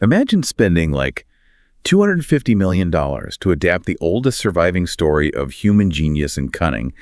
Imagine spending like $250 million to adapt the oldest surviving story of human genius and cunning,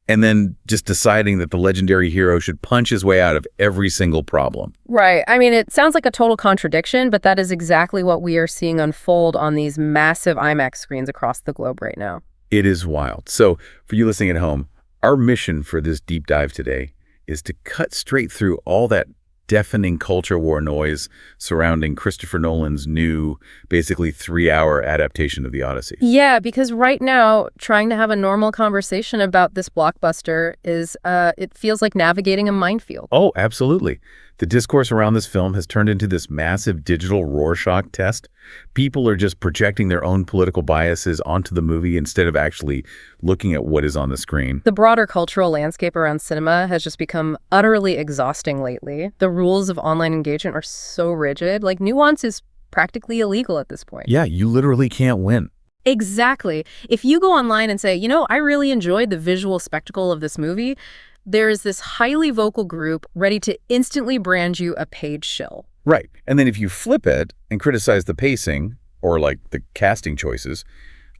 and then just deciding that the legendary hero should punch his way out of every single problem. Right. I mean, it sounds like a total contradiction, but that is exactly what we are seeing unfold on these massive IMAX screens across the globe right now. It is wild. So for you listening at home, our mission for this deep dive today is to cut straight through all that deafening culture war noise surrounding Christopher Nolan's new, basically 3-hour adaptation of The Odyssey. Yeah, because right now, trying to have a normal conversation about this blockbuster it feels like navigating a minefield. Oh, absolutely. The discourse around this film has turned into this massive digital Rorschach test. People are just projecting their own political biases onto the movie instead of actually looking at what is on the screen. The broader cultural landscape around cinema has just become utterly exhausting lately. The rules of online engagement are so rigid, like nuance is practically illegal at this point. Yeah, you literally can't win. Exactly. If you go online and say, I really enjoyed the visual spectacle of this movie, there is this highly vocal group ready to instantly brand you a paid shill. Right. And then if you flip it and criticize the pacing or like the casting choices,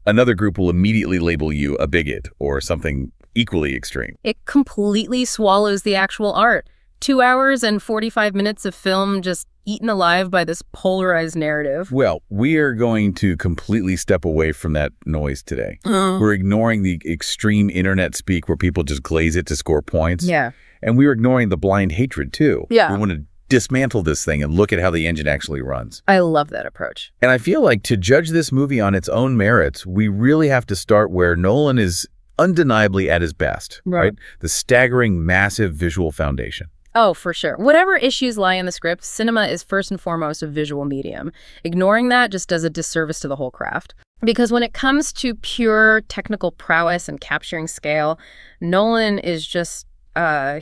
another group will immediately label you a bigot or something equally extreme. It completely swallows the actual art. 2 hours and 45 minutes of film just eaten alive by this polarized narrative. Well, we are going to completely step away from that noise today. We're ignoring the extreme internet speak where people just glaze it to score points. Yeah. And we're ignoring the blind hatred, too. Yeah. We want to dismantle this thing and look at how the engine actually runs. I love that approach. And I feel like to judge this movie on its own merits, we really have to start where Nolan is undeniably at his best, right? The staggering, massive visual foundation. Oh, for sure. Whatever issues lie in the script, cinema is first and foremost a visual medium. Ignoring that just does a disservice to the whole craft. Because when it comes to pure technical prowess and capturing scale, Nolan is just,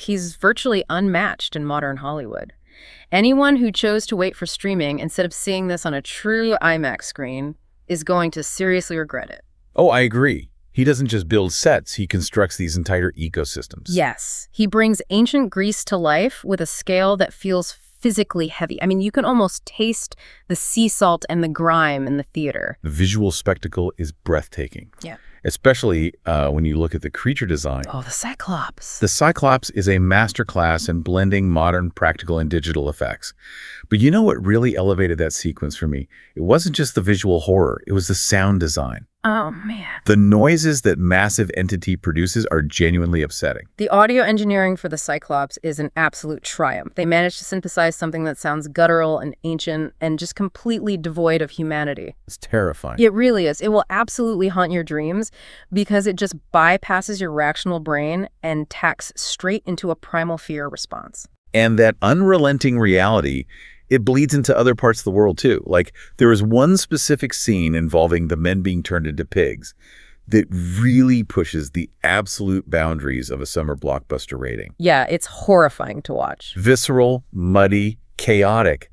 he's virtually unmatched in modern Hollywood. Anyone who chose to wait for streaming instead of seeing this on a true IMAX screen is going to seriously regret it. Oh, I agree. He doesn't just build sets, he constructs these entire ecosystems. Yes. He brings ancient Greece to life with a scale that feels physically heavy. I mean, you can almost taste the sea salt and the grime in the theater. The visual spectacle is breathtaking. Yeah. Especially when you look at the creature design. Oh, the Cyclops. The Cyclops is a masterclass in blending modern practical and digital effects. But you know what really elevated that sequence for me? It wasn't just the visual horror, it was the sound design. Oh, man. The noises that massive entity produces are genuinely upsetting. The audio engineering for the Cyclops is an absolute triumph. They managed to synthesize something that sounds guttural and ancient and just completely devoid of humanity. It's terrifying. It really is. It will absolutely haunt your dreams because it just bypasses your rational brain and tacks straight into a primal fear response. And that unrelenting reality, it bleeds into other parts of the world too. Like there is one specific scene involving the men being turned into pigs that really pushes the absolute boundaries of a summer blockbuster rating. Yeah, it's horrifying to watch. Visceral, muddy, chaotic.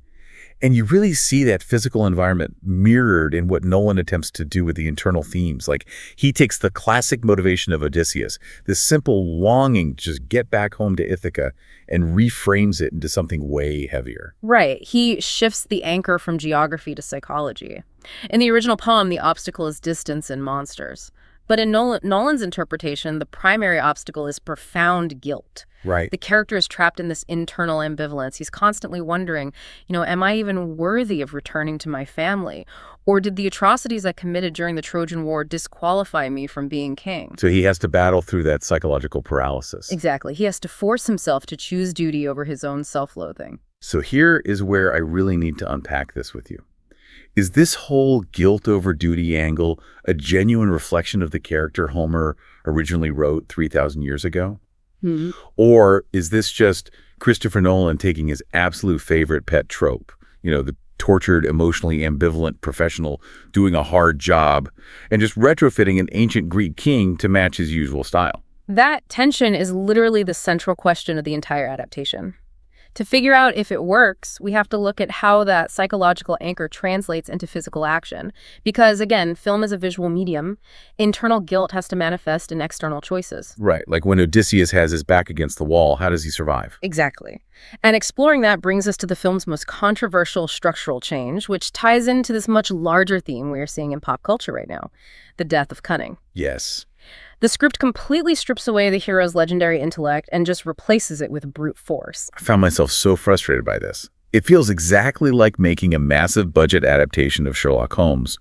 And you really see that physical environment mirrored in what Nolan attempts to do with the internal themes. Like he takes the classic motivation of Odysseus, this simple longing to just get back home to Ithaca, and reframes it into something way heavier. Right. He shifts the anchor from geography to psychology. In the original poem, the obstacle is distance and monsters. But in Nolan's interpretation, the primary obstacle is profound guilt. Right. The character is trapped in this internal ambivalence. He's constantly wondering, am I even worthy of returning to my family? Or did the atrocities I committed during the Trojan War disqualify me from being king? So he has to battle through that psychological paralysis. Exactly. He has to force himself to choose duty over his own self-loathing. So here is where I really need to unpack this with you. Is this whole guilt over duty angle a genuine reflection of the character Homer originally wrote 3,000 years ago? Mm-hmm. Or is this just Christopher Nolan taking his absolute favorite pet trope, the tortured, emotionally ambivalent professional doing a hard job and just retrofitting an ancient Greek king to match his usual style? That tension is literally the central question of the entire adaptation. To figure out if it works, we have to look at how that psychological anchor translates into physical action. Because, again, film is a visual medium. Internal guilt has to manifest in external choices. Right, like when Odysseus has his back against the wall, how does he survive? Exactly. And exploring that brings us to the film's most controversial structural change, which ties into this much larger theme we are seeing in pop culture right now, the death of cunning. Yes. The script completely strips away the hero's legendary intellect and just replaces it with brute force. I found myself so frustrated by this. It feels exactly like making a massive budget adaptation of Sherlock Holmes.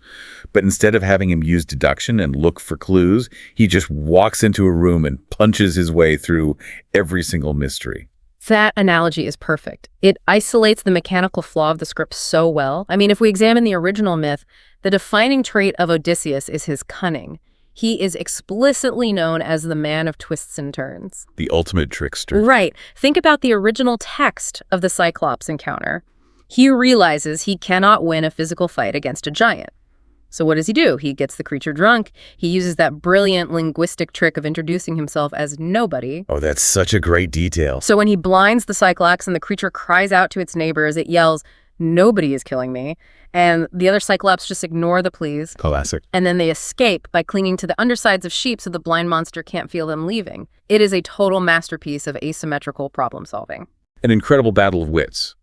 But instead of having him use deduction and look for clues, he just walks into a room and punches his way through every single mystery. That analogy is perfect. It isolates the mechanical flaw of the script so well. I mean, if we examine the original myth, the defining trait of Odysseus is his cunning. He is explicitly known as the man of twists and turns. The ultimate trickster. Right. Think about the original text of the Cyclops encounter. He realizes he cannot win a physical fight against a giant. So what does he do? He gets the creature drunk. He uses that brilliant linguistic trick of introducing himself as nobody. Oh, that's such a great detail. So when he blinds the Cyclops and the creature cries out to its neighbors, it yells, "Nobody is killing me." And the other Cyclops just ignore the pleas. Classic. And then they escape by clinging to the undersides of sheep so the blind monster can't feel them leaving. It is a total masterpiece of asymmetrical problem solving. An incredible battle of wits.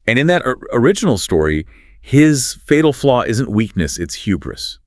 And in that original story, his fatal flaw isn't weakness, it's hubris.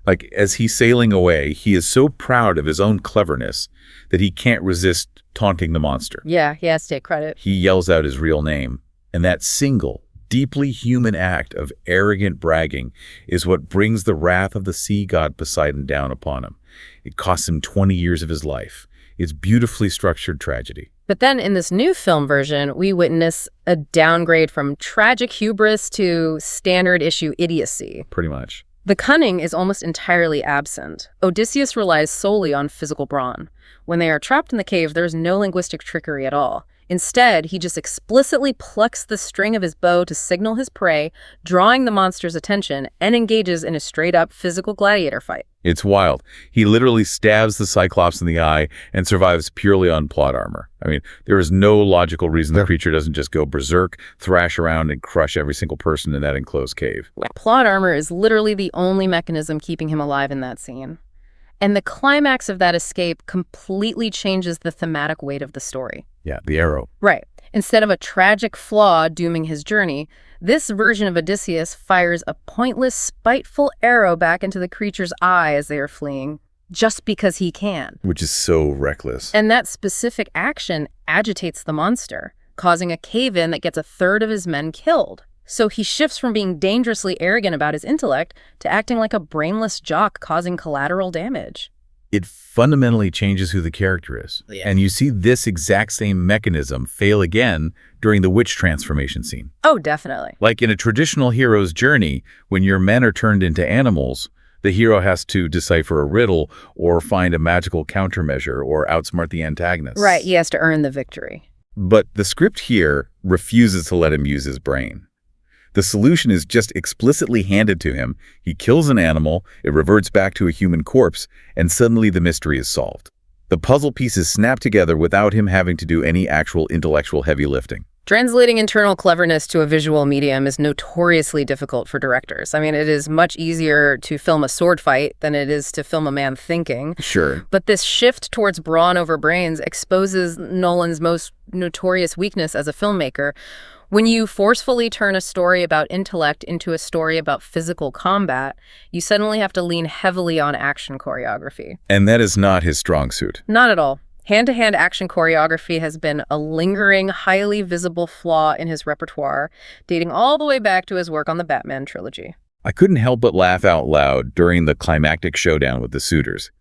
Like, as he's sailing away, he is so proud of his own cleverness that he can't resist taunting the monster. Yeah, he has to take credit. He yells out his real name. And that single, deeply human act of arrogant bragging is what brings the wrath of the sea god Poseidon down upon him. It costs him 20 years of his life. It's beautifully structured tragedy. But then in this new film version, we witness a downgrade from tragic hubris to standard issue idiocy. Pretty much. The cunning is almost entirely absent. Odysseus relies solely on physical brawn. When they are trapped in the cave, there's no linguistic trickery at all. Instead, he just explicitly plucks the string of his bow to signal his prey, drawing the monster's attention, and engages in a straight-up physical gladiator fight. It's wild. He literally stabs the Cyclops in the eye and survives purely on plot armor. I mean, there is no logical reason the creature doesn't just go berserk, thrash around, and crush every single person in that enclosed cave. Plot armor is literally the only mechanism keeping him alive in that scene. And the climax of that escape completely changes the thematic weight of the story. Yeah, the arrow. Right. Instead of a tragic flaw dooming his journey, this version of Odysseus fires a pointless, spiteful arrow back into the creature's eye as they are fleeing, just because he can. Which is so reckless. And that specific action agitates the monster, causing a cave-in that gets a third of his men killed. So he shifts from being dangerously arrogant about his intellect to acting like a brainless jock causing collateral damage. It fundamentally changes who the character is. Yeah. And you see this exact same mechanism fail again during the witch transformation scene. Oh, definitely. Like in a traditional hero's journey, when your men are turned into animals, the hero has to decipher a riddle or find a magical countermeasure or outsmart the antagonist. Right, he has to earn the victory. But the script here refuses to let him use his brain. The solution is just explicitly handed to him. He kills an animal, it reverts back to a human corpse, and suddenly the mystery is solved. The puzzle pieces snap together without him having to do any actual intellectual heavy lifting. Translating internal cleverness to a visual medium is notoriously difficult for directors. I mean, it is much easier to film a sword fight than it is to film a man thinking. Sure. But this shift towards brawn over brains exposes Nolan's most notorious weakness as a filmmaker. When you forcefully turn a story about intellect into a story about physical combat, you suddenly have to lean heavily on action choreography. And that is not his strong suit. Not at all. Hand-to-hand action choreography has been a lingering, highly visible flaw in his repertoire, dating all the way back to his work on the Batman trilogy. I couldn't help but laugh out loud during the climactic showdown with the suitors.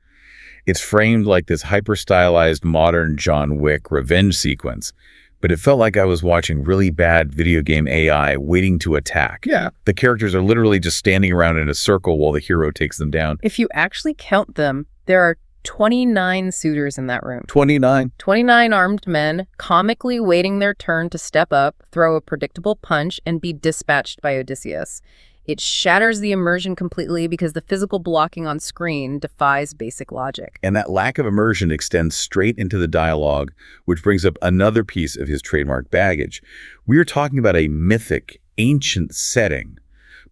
It's framed like this hyper-stylized modern John Wick revenge sequence, but it felt like I was watching really bad video game AI waiting to attack. Yeah. The characters are literally just standing around in a circle while the hero takes them down. If you actually count them, there are 29 suitors in that room. 29. 29 armed men, comically waiting their turn to step up, throw a predictable punch, and be dispatched by Odysseus. It shatters the immersion completely because the physical blocking on screen defies basic logic. And that lack of immersion extends straight into the dialogue, which brings up another piece of his trademark baggage. We're talking about a mythic, ancient setting,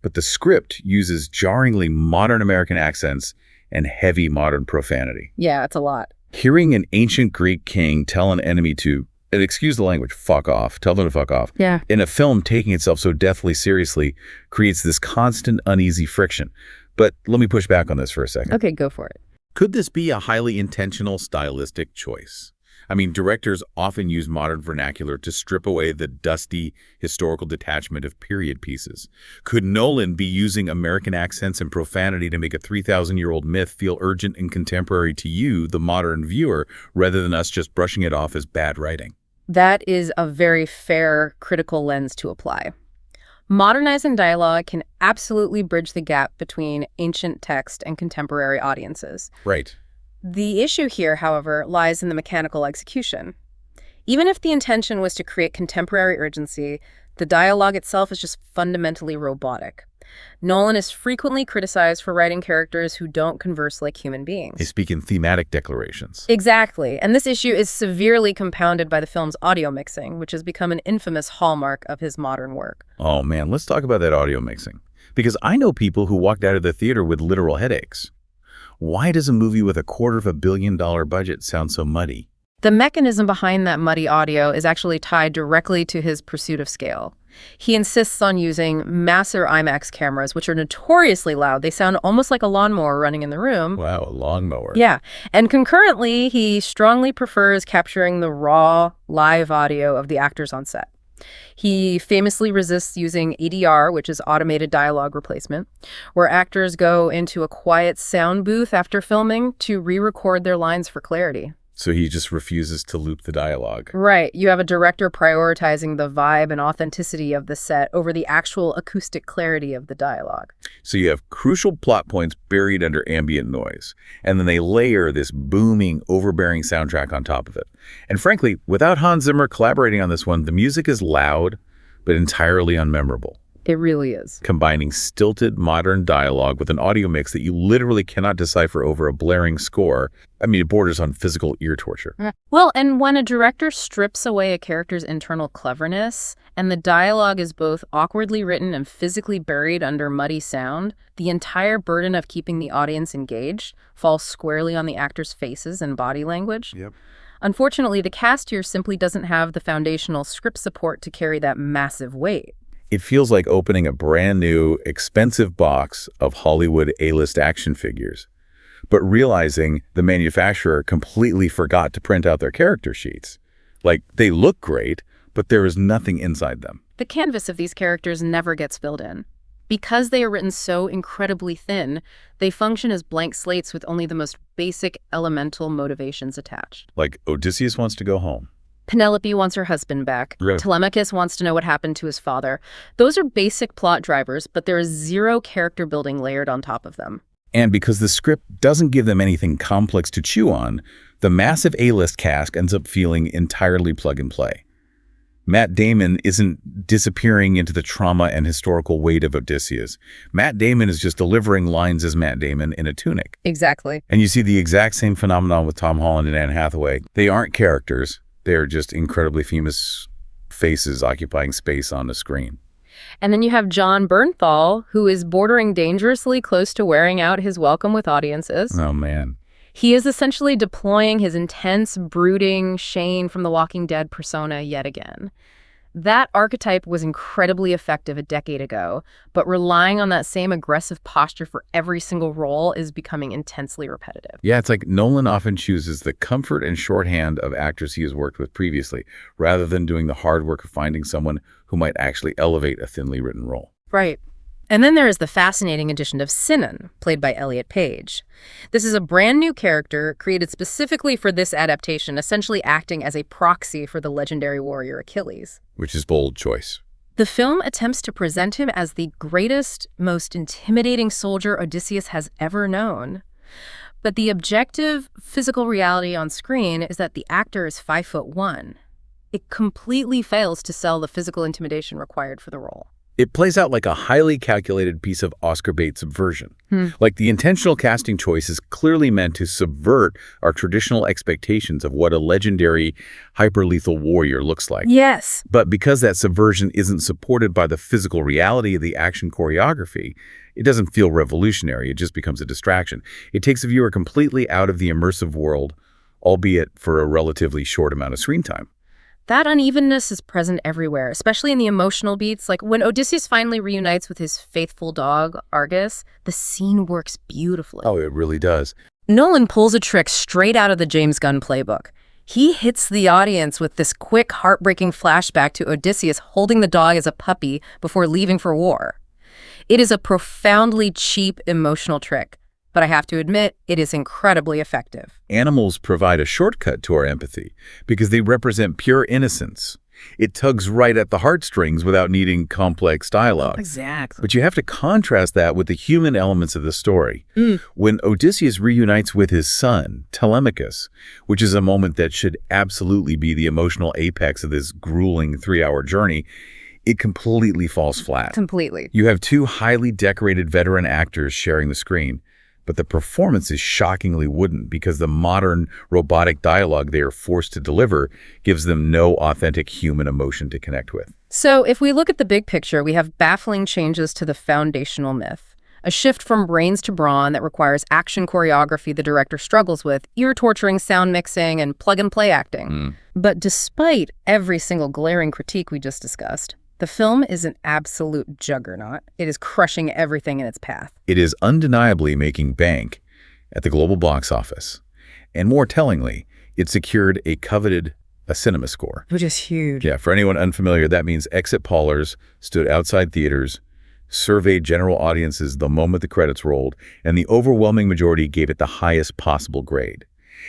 but the script uses jarringly modern American accents and heavy modern profanity. Yeah, it's a lot. Hearing an ancient Greek king tell an enemy to, and excuse the language, fuck off, tell them to fuck off, Yeah. in a film taking itself so deathly seriously creates this constant uneasy friction. But let me push back on this for a second. Okay, go for it. Could this be a highly intentional stylistic choice? I mean, directors often use modern vernacular to strip away the dusty historical detachment of period pieces. Could Nolan be using American accents and profanity to make a 3,000-year-old myth feel urgent and contemporary to you, the modern viewer, rather than us just brushing it off as bad writing? That is a very fair, critical lens to apply. Modernizing dialogue can absolutely bridge the gap between ancient text and contemporary audiences. Right. The issue here, however, lies in the mechanical execution. Even if the intention was to create contemporary urgency, the dialogue itself is just fundamentally robotic. Nolan is frequently criticized for writing characters who don't converse like human beings. They speak in thematic declarations. Exactly, and this issue is severely compounded by the film's audio mixing, which has become an infamous hallmark of his modern work. Oh man, let's talk about that audio mixing. Because I know people who walked out of the theater with literal headaches. Why does a movie with a $250 million budget sound so muddy? The mechanism behind that muddy audio is actually tied directly to his pursuit of scale. He insists on using massive IMAX cameras, which are notoriously loud. They sound almost like a lawnmower running in the room. Wow, a lawnmower. Yeah, and concurrently, he strongly prefers capturing the raw, live audio of the actors on set. He famously resists using ADR, which is automated dialogue replacement, where actors go into a quiet sound booth after filming to re-record their lines for clarity. So he just refuses to loop the dialogue. Right. You have a director prioritizing the vibe and authenticity of the set over the actual acoustic clarity of the dialogue. So you have crucial plot points buried under ambient noise, and then they layer this booming, overbearing soundtrack on top of it. And frankly, without Hans Zimmer collaborating on this one, the music is loud, but entirely unmemorable. It really is. Combining stilted modern dialogue with an audio mix that you literally cannot decipher over a blaring score. I mean, it borders on physical ear torture. Well, and when a director strips away a character's internal cleverness, and the dialogue is both awkwardly written and physically buried under muddy sound, the entire burden of keeping the audience engaged falls squarely on the actors' faces and body language. Yep. Unfortunately, the cast here simply doesn't have the foundational script support to carry that massive weight. It feels like opening a brand new, expensive box of Hollywood A-list action figures, but realizing the manufacturer completely forgot to print out their character sheets. Like, they look great, but there is nothing inside them. The canvas of these characters never gets filled in. Because they are written so incredibly thin, they function as blank slates with only the most basic elemental motivations attached. Like, Odysseus wants to go home. Penelope wants her husband back. Right. Telemachus wants to know what happened to his father. Those are basic plot drivers, but there is zero character building layered on top of them. And because the script doesn't give them anything complex to chew on, the massive A-list cast ends up feeling entirely plug and play. Matt Damon isn't disappearing into the trauma and historical weight of Odysseus. Matt Damon is just delivering lines as Matt Damon in a tunic. Exactly. And you see the exact same phenomenon with Tom Holland and Anne Hathaway. They aren't characters. They're just incredibly famous faces occupying space on the screen. And then you have John Bernthal, who is bordering dangerously close to wearing out his welcome with audiences. Oh, man. He is essentially deploying his intense, brooding Shane from The Walking Dead persona yet again. That archetype was incredibly effective a decade ago, but relying on that same aggressive posture for every single role is becoming intensely repetitive. Yeah, it's like Nolan often chooses the comfort and shorthand of actors he has worked with previously, rather than doing the hard work of finding someone who might actually elevate a thinly written role. Right. And then there is the fascinating addition of Sinan, played by Elliot Page. This is a brand new character created specifically for this adaptation, essentially acting as a proxy for the legendary warrior Achilles. Which is bold choice. The film attempts to present him as the greatest, most intimidating soldier Odysseus has ever known. But the objective physical reality on screen is that the actor is 5'1". It completely fails to sell the physical intimidation required for the role. It plays out like a highly calculated piece of Oscar bait subversion. Like the intentional casting choice is clearly meant to subvert our traditional expectations of what a legendary hyper-lethal warrior looks like. Yes. But because that subversion isn't supported by the physical reality of the action choreography, it doesn't feel revolutionary. It just becomes a distraction. It takes the viewer completely out of the immersive world, albeit for a relatively short amount of screen time. That unevenness is present everywhere, especially in the emotional beats. Like when Odysseus finally reunites with his faithful dog, Argus, the scene works beautifully. Oh, it really does. Nolan pulls a trick straight out of the James Gunn playbook. He hits the audience with this quick, heartbreaking flashback to Odysseus holding the dog as a puppy before leaving for war. It is a profoundly cheap emotional trick, but I have to admit, it is incredibly effective. Animals provide a shortcut to our empathy because they represent pure innocence. It tugs right at the heartstrings without needing complex dialogue. Exactly. But you have to contrast that with the human elements of the story. When Odysseus reunites with his son, Telemachus, which is a moment that should absolutely be the emotional apex of this grueling 3-hour journey, it completely falls flat. Completely. You have two highly decorated veteran actors sharing the screen, but the performance is shockingly wooden because the modern robotic dialogue they are forced to deliver gives them no authentic human emotion to connect with. So if we look at the big picture, we have baffling changes to the foundational myth. A shift from brains to brawn that requires action choreography the director struggles with, ear-torturing sound mixing, and plug-and-play acting. But despite every single glaring critique we just discussed, the film is an absolute juggernaut. It is crushing everything in its path. It is undeniably making bank at the global box office. And more tellingly, it secured a coveted cinema score. Which is huge. Yeah, for anyone unfamiliar, that means exit pollers stood outside theaters, surveyed general audiences the moment the credits rolled, and the overwhelming majority gave it the highest possible grade.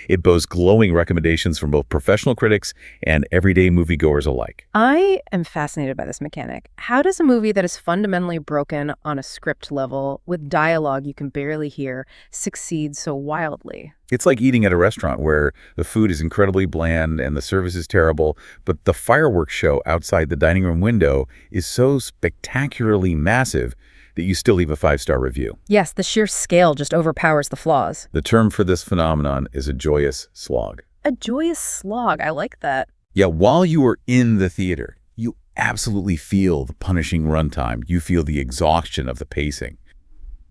It boasts glowing recommendations from both professional critics and everyday moviegoers alike. I am fascinated by this mechanic. How does a movie that is fundamentally broken on a script level, with dialogue you can barely hear, succeed so wildly? It's like eating at a restaurant where the food is incredibly bland and the service is terrible, but the fireworks show outside the dining room window is so spectacularly massive that you still leave a 5-star review. Yes, the sheer scale just overpowers the flaws. The term for this phenomenon is a joyous slog. A joyous slog. I like that. Yeah, while you are in the theater, you absolutely feel the punishing runtime. You feel the exhaustion of the pacing.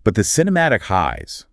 But the cinematic highs,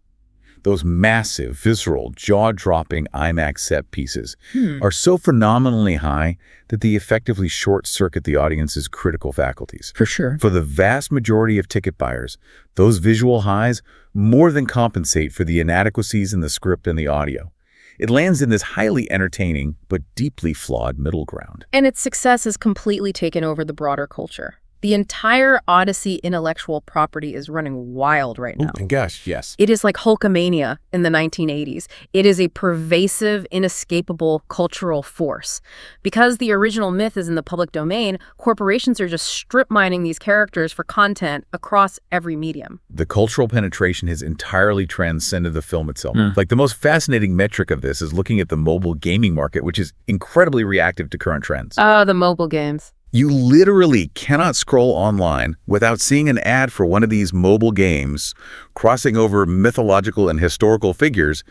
those massive, visceral, jaw-dropping IMAX set pieces, are so phenomenally high that they effectively short-circuit the audience's critical faculties. For sure. For the vast majority of ticket buyers, those visual highs more than compensate for the inadequacies in the script and the audio. It lands in this highly entertaining but deeply flawed middle ground. And its success has completely taken over the broader culture. The entire Odyssey intellectual property is running wild right now. Oh my gosh, yes. It is like Hulkamania in the 1980s. It is a pervasive, inescapable cultural force. Because the original myth is in the public domain, corporations are just strip mining these characters for content across every medium. The cultural penetration has entirely transcended the film itself. Like the most fascinating metric of this is looking at the mobile gaming market, which is incredibly reactive to current trends. Oh, the mobile games. You literally cannot scroll online without seeing an ad for one of these mobile games crossing over mythological and historical figures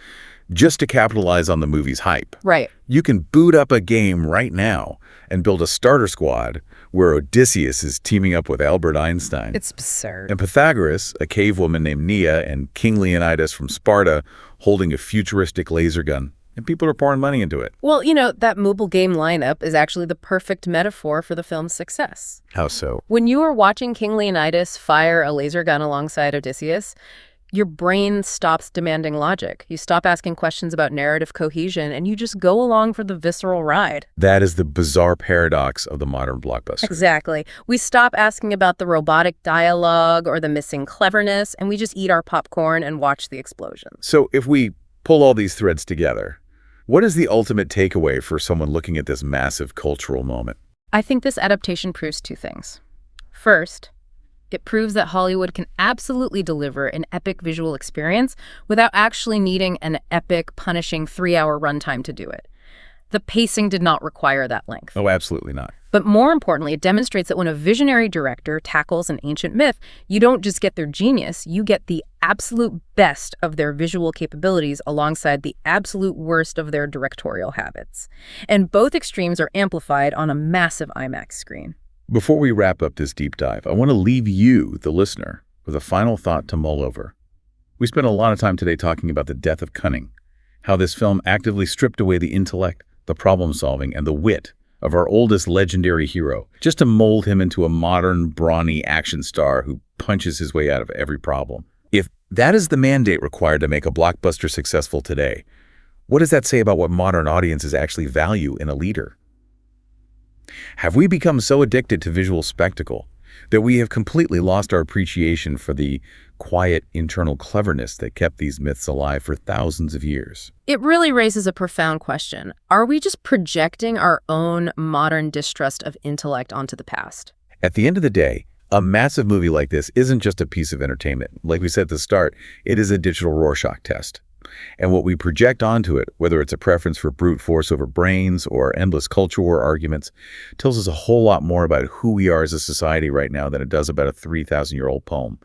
just to capitalize on the movie's hype. Right. You can boot up a game right now and build a starter squad where Odysseus is teaming up with Albert Einstein. It's absurd. And Pythagoras, a cave woman named Nia, and King Leonidas from Sparta holding a futuristic laser gun. And people are pouring money into it. Well, you know, that mobile game lineup is actually the perfect metaphor for the film's success. How so? When you are watching King Leonidas fire a laser gun alongside Odysseus, your brain stops demanding logic. You stop asking questions about narrative cohesion, and you just go along for the visceral ride. That is the bizarre paradox of the modern blockbuster. Exactly. We stop asking about the robotic dialogue or the missing cleverness, and we just eat our popcorn and watch the explosions. So if we pull all these threads together, what is the ultimate takeaway for someone looking at this massive cultural moment? I think this adaptation proves two things. First, it proves that Hollywood can absolutely deliver an epic visual experience without actually needing an epic, punishing 3-hour runtime to do it. The pacing did not require that length. Oh, absolutely not. But more importantly, it demonstrates that when a visionary director tackles an ancient myth, you don't just get their genius, you get the absolute best of their visual capabilities alongside the absolute worst of their directorial habits. And both extremes are amplified on a massive IMAX screen. Before we wrap up this deep dive, I want to leave you, the listener, with a final thought to mull over. We spent a lot of time today talking about the death of cunning, how this film actively stripped away the intellect, the problem-solving, and the wit of our oldest legendary hero, just to mold him into a modern, brawny action star who punches his way out of every problem. If that is the mandate required to make a blockbuster successful today, what does that say about what modern audiences actually value in a leader? Have we become so addicted to visual spectacle that we have completely lost our appreciation for the quiet internal cleverness that kept these myths alive for thousands of years? It really raises a profound question. Are we just projecting our own modern distrust of intellect onto the past? At the end of the day, a massive movie like this isn't just a piece of entertainment. Like we said at the start, it is a digital Rorschach test. And what we project onto it, whether it's a preference for brute force over brains or endless culture war arguments, tells us a whole lot more about who we are as a society right now than it does about a 3,000-year-old poem.